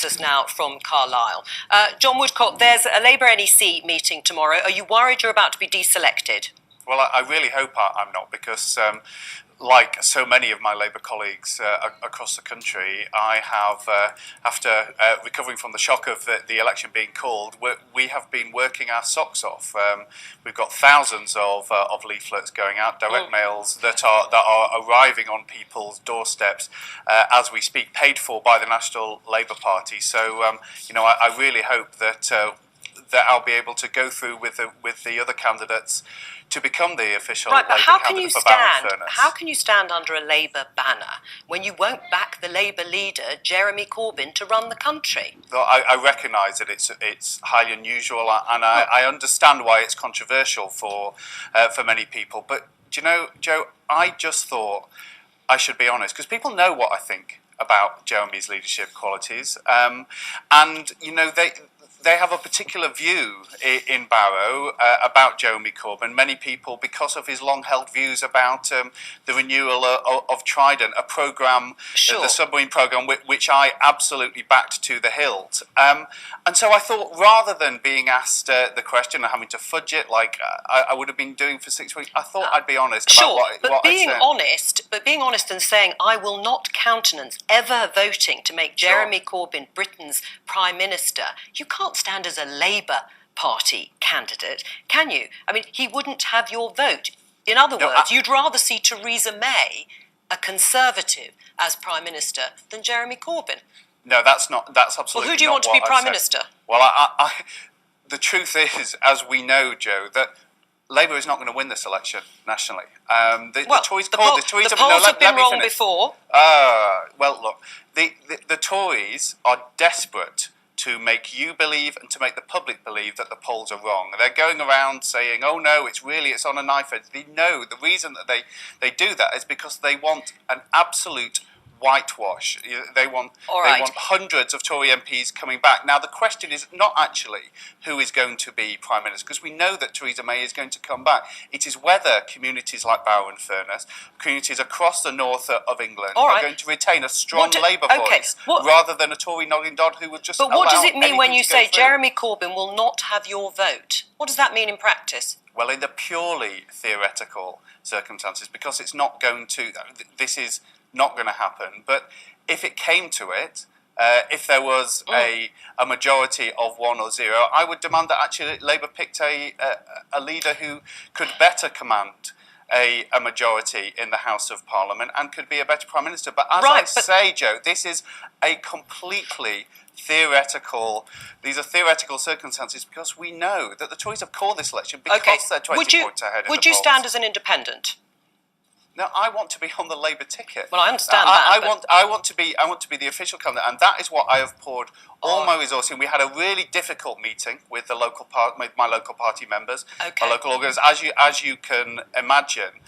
joins us now from Carlisle. John Woodcock, there's a Labour NEC meeting tomorrow. Are you worried you're about to be deselected? Well, I really hope I'm not, because like so many of my Labour colleagues across the country, I have, after recovering from the shock of the election being called, we have been working our socks off. We've got thousands of leaflets going out, direct mails that are arriving on people's doorsteps as we speak, paid for by the National Labour Party. So, I really hope that I'll be able to go through with the other candidates to become the official Labour candidate for Barrow-in-Furness. How can you stand under a Labour banner when you won't back the Labour leader, Jeremy Corbyn, to run the country? Well, I recognise that it's highly unusual, and I understand why it's controversial for many people. But do you know, Joe, I just thought I should be honest, because people know what I think about Jeremy's leadership qualities, and they have a particular view in Barrow about Jeremy Corbyn. Many people, because of his long-held views about the renewal of Trident, a programme, the submarine programme, which I absolutely backed to the hilt. And so I thought, rather than being asked the question and having to fudge it like I would have been doing for 6 weeks, I thought I'd be honest about what being I'd said. But being honest and saying, I will not countenance ever voting to make Jeremy Corbyn Britain's Prime Minister, you can't stand as a Labour Party candidate, can you? I mean, he wouldn't have your vote. In other words, you'd rather see Theresa May, a Conservative, as Prime Minister than Jeremy Corbyn. No, that's absolutely not. Well, who do you want to be Prime Minister? Well, the truth is, as we know, Joe, that Labour is not going to win this election nationally. The Tories called this. The polls have been wrong before. Well, look, the Tories are desperate to make you believe and to make the public believe that the polls are wrong. They're going around saying, oh no, it's on a knife edge. They know the reason that they do that is because they want an absolute whitewash. They want hundreds of Tory MPs coming back. Now, the question is not actually who is going to be Prime Minister, because we know that Theresa May is going to come back. It is whether communities like Barrow-in-Furness, communities across the north of England, are going to retain a strong Labour voice rather than a Tory nodding dod who would just allow But what does it mean when you say through. Jeremy Corbyn will not have your vote? What does that mean in practice? Well, in the purely theoretical circumstances, because it's not going to, this is not going to happen. But if it came to it, if there was a majority of 1 or 0, I would demand that actually Labour picked a leader who could better command a majority in the House of Parliament and could be a better Prime Minister. But as I say, Joe, this is a completely theoretical, these are theoretical circumstances, because we know that the Tories have called this election because they're 20 points ahead in the polls. Would you stand as an independent? No, I want to be on the Labour ticket. Well, I understand that. I want to be the official candidate, and that is what I have poured all my resources in. We had a really difficult meeting with the my local party members, my local organs, as you can imagine.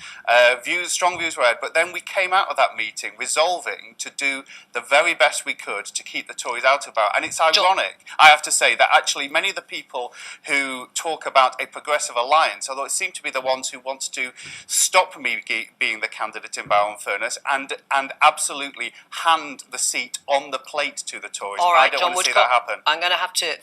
Strong views were heard, but then we came out of that meeting resolving to do the very best we could to keep the Tories out of power. And it's ironic, I have to say, that actually many of the people who talk about a progressive alliance, although it seemed to be the ones who want to stop me being the candidate in Barrow-in-Furness and absolutely hand the seat on the plate to the Tories. All right, I don't want to see that happen. I'm going to have to